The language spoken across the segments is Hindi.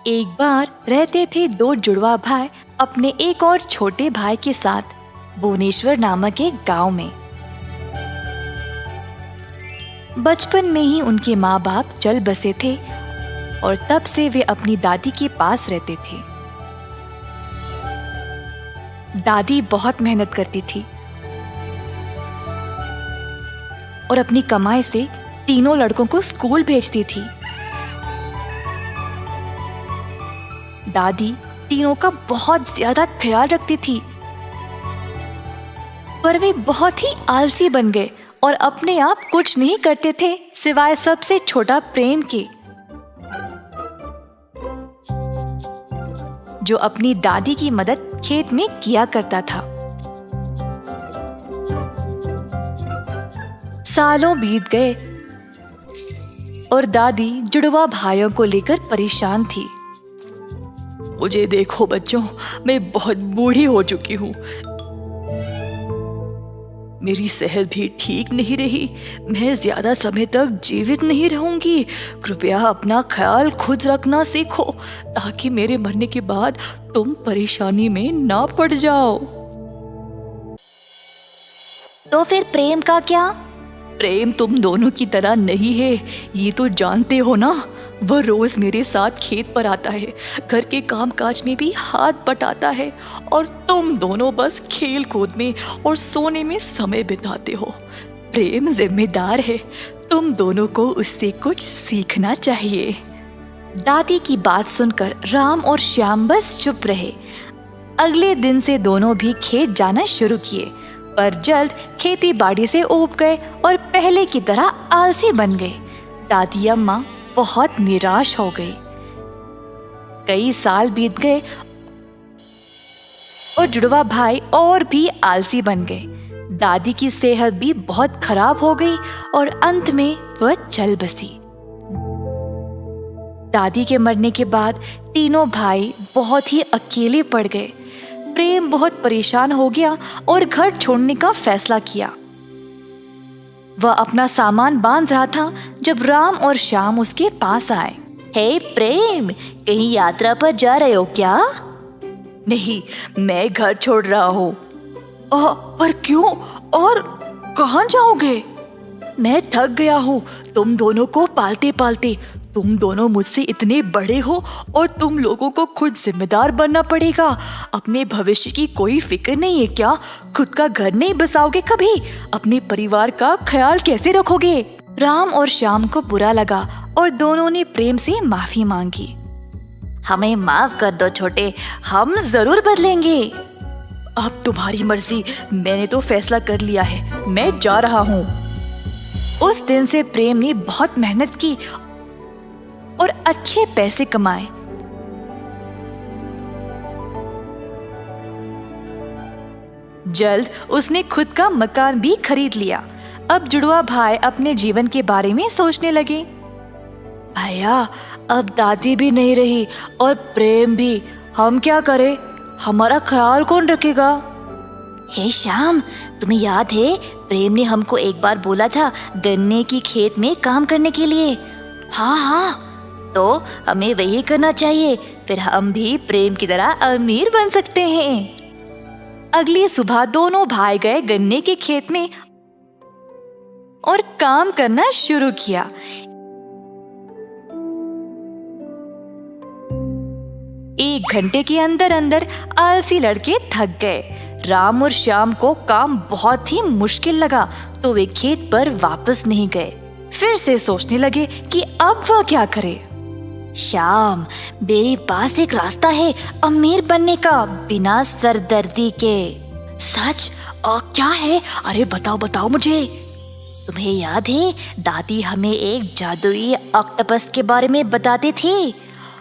एक बार रहते थे दो जुड़वा भाई अपने एक और छोटे भाई के साथ भुवनेश्वर नामक एक गांव में। बचपन में ही उनके माँ बाप चल बसे थे और तब से वे अपनी दादी के पास रहते थे। दादी बहुत मेहनत करती थी और अपनी कमाई से तीनों लड़कों को स्कूल भेजती थी। दादी तीनों का बहुत ज्यादा ख्याल रखती थी, पर वे बहुत ही आलसी बन गए और अपने आप कुछ नहीं करते थे सिवाय सबसे छोटा प्रेम के, जो अपनी दादी की मदद खेत में किया करता था। सालों बीत गए और दादी जुड़वा भाइयों को लेकर परेशान थी। मुझे देखो बच्चों, मैं बहुत बूढ़ी हो चुकी हूँ। मेरी सेहत भी ठीक नहीं रही। मैं ज्यादा समय तक जीवित नहीं रहूंगी। कृपया अपना ख्याल खुद रखना सीखो ताकि मेरे मरने के बाद तुम परेशानी में ना पड़ जाओ। तो फिर प्रेम का क्या? प्रेम तुम दोनों की तरह नहीं है, ये तो जानते हो ना। वह रोज मेरे साथ खेत पर आता है, घर के काम काज में भी हाथ बटाता है और तुम दोनों बस खेल कूद में और सोने में समय बिताते हो। प्रेम जिम्मेदार है, तुम दोनों को उससे कुछ सीखना चाहिए। दादी की बात सुनकर राम और श्याम बस चुप रहे। अगले दिन से दोनों भी खेत जाना शुरू किए, पर जल्द खेती बाड़ी से ऊब गए और पहले की तरह आलसी बन गए। दादी अम्मा बहुत निराश हो गई। कई साल बीत गए और जुड़वा भाई और भी आलसी बन गए। दादी की सेहत भी बहुत खराब हो गई और अंत में वह चल बसी। दादी के मरने के बाद तीनों भाई बहुत ही अकेले पड़ गए। प्रेम बहुत परेशान हो गया और घर छोड़ने का फैसला किया। वह अपना सामान बांध रहा था जब राम और श्याम उसके पास आए। हे प्रेम, कहीं यात्रा पर जा रहे हो क्या? नहीं, मैं घर छोड़ रहा हूँ। पर क्यों और कहाँ जाओगे? मैं थक गया हूँ तुम दोनों को पालते पालते। तुम दोनों मुझसे इतने बड़े हो और तुम लोगों को खुद जिम्मेदार बनना पड़ेगा। अपने भविष्य की कोई फिक्र नहीं है क्या? खुद का घर नहीं बसाओगे कभी? अपने परिवार का ख्याल कैसे रखोगे? राम और श्याम को बुरा लगा और दोनों ने प्रेम से माफी मांगी। हमें माफ कर दो छोटे, हम जरूर बदलेंगे। अब तुम्हारी मर्जी, मैंने तो फैसला कर लिया है, मैं जा रहा हूँ। उस दिन से प्रेम ने बहुत मेहनत की और अच्छे पैसे कमाए। जल्द उसने खुद का मकान भी खरीद लिया। अब जुड़वा भाई अपने जीवन के बारे में सोचने लगे। भैया, अब दादी भी नहीं रही और प्रेम भी, हम क्या करें? हमारा ख्याल कौन रखेगा? हे श्याम, तुम्हें याद है प्रेम ने हमको एक बार बोला था गन्ने की खेत में काम करने के लिए? हाँ, तो हमें वही करना चाहिए, फिर हम भी प्रेम की तरह अमीर बन सकते हैं। अगली सुबह दोनों भाई गए गन्ने के खेत में और काम करना शुरू किया। एक घंटे के अंदर अंदर आलसी लड़के थक गए। राम और श्याम को काम बहुत ही मुश्किल लगा तो वे खेत पर वापस नहीं गए। फिर से सोचने लगे कि अब वह क्या करे। श्याम, मेरे पास एक रास्ता है अमीर बनने का बिना सरदर्दी के। सच? क्या है? अरे बताओ मुझे। तुम्हें याद है दादी हमें एक जादुई ऑक्टोपस के बारे में बताती थी?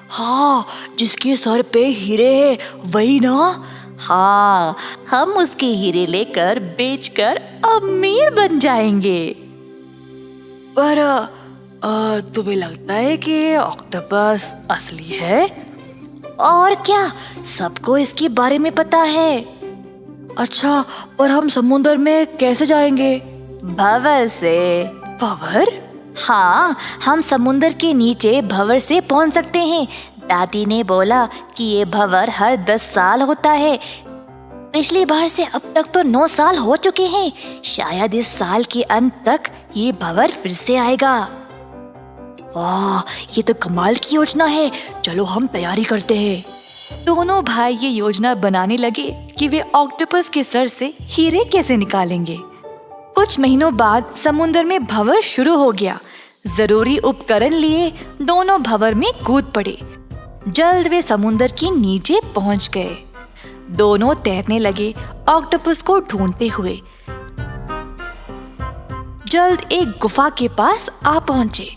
हाँ, जिसके सर पे हीरे है, वही ना? हाँ, हम उसके हीरे लेकर बेचकर अमीर बन जाएंगे। पर तुम्हें लगता है कि ऑक्टोपस असली है? और क्या, सबको इसके बारे में पता है। अच्छा, पर हम समुद्र में कैसे जाएंगे? भंवर से। भंवर? हाँ, हम समुद्र के नीचे भंवर से पहुंच सकते हैं। दादी ने बोला कि ये भंवर हर 10 साल होता है। पिछली बार से अब तक तो 9 साल हो चुके हैं। शायद इस साल के अंत तक ये भंवर फिर से आएगा। वाह, ये तो कमाल की योजना है। चलो हम तैयारी करते हैं। दोनों भाई ये योजना बनाने लगे कि वे ऑक्टोपस के सर से हीरे कैसे निकालेंगे। कुछ महीनों बाद समुद्र में भंवर शुरू हो गया। जरूरी उपकरण लिए दोनों भंवर में कूद पड़े। जल्द वे समुद्र के नीचे पहुंच गए। दोनों तैरने लगे ऑक्टोपस को ढूंढते हुए। जल्द एक गुफा के पास आ पहुंचे।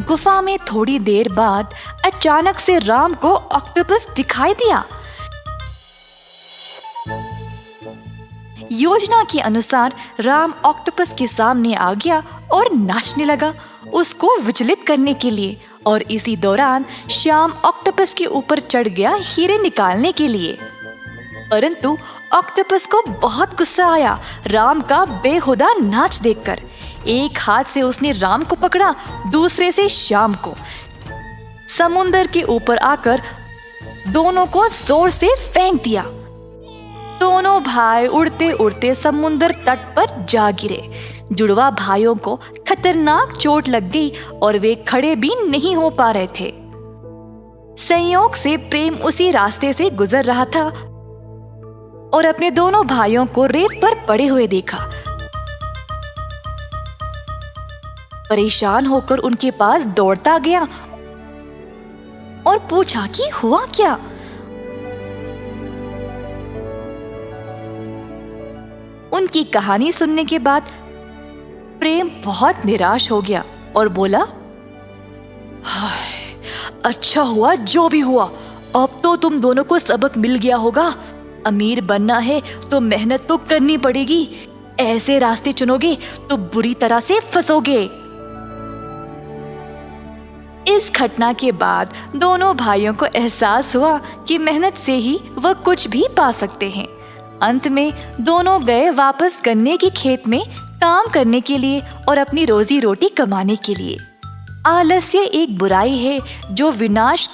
गुफा में थोड़ी देर बाद अचानक से राम को ऑक्टोपस दिखाई दिया। योजना के अनुसार राम ऑक्टोपस के सामने आ गया और नाचने लगा उसको विचलित करने के लिए। और इसी दौरान श्याम ऑक्टोपस के ऊपर चढ़ गया हीरे निकालने के लिए। परंतु ऑक्टोपस को बहुत गुस्सा आया राम का बेहुदा नाच देखकर। एक हाथ से उसने राम को पकड़ा, दूसरे से श्याम को। समुद्र के ऊपर आकर दोनों को जोर से फेंक दिया। दोनों भाई उड़ते उड़ते समुद्र तट पर जा गिरे। जुड़वा भाइयों को खतरनाक चोट लग गई और वे खड़े भी नहीं हो पा रहे थे। संयोग से प्रेम उसी रास्ते से गुजर रहा था और अपने दोनों भाइयों को रेत पर पड़े हुए देखा। परेशान होकर उनके पास दौड़ता गया और पूछा कि हुआ क्या। उनकी कहानी सुनने के बाद प्रेम बहुत निराश हो गया और बोला, हाय, अच्छा हुआ जो भी हुआ। अब तो तुम दोनों को सबक मिल गया होगा। अमीर बनना है तो मेहनत तो करनी पड़ेगी। ऐसे रास्ते चुनोगे तो बुरी तरह से फंसोगे। इस घटना के बाद दोनों भाइयों को एहसास हुआ कि मेहनत से ही वह कुछ भी पा सकते हैं। अंत में दोनों गए वापस गन्ने के खेत में काम करने के लिए और अपनी रोजी रोटी कमाने के लिए। आलस्य एक बुराई है जो विनाश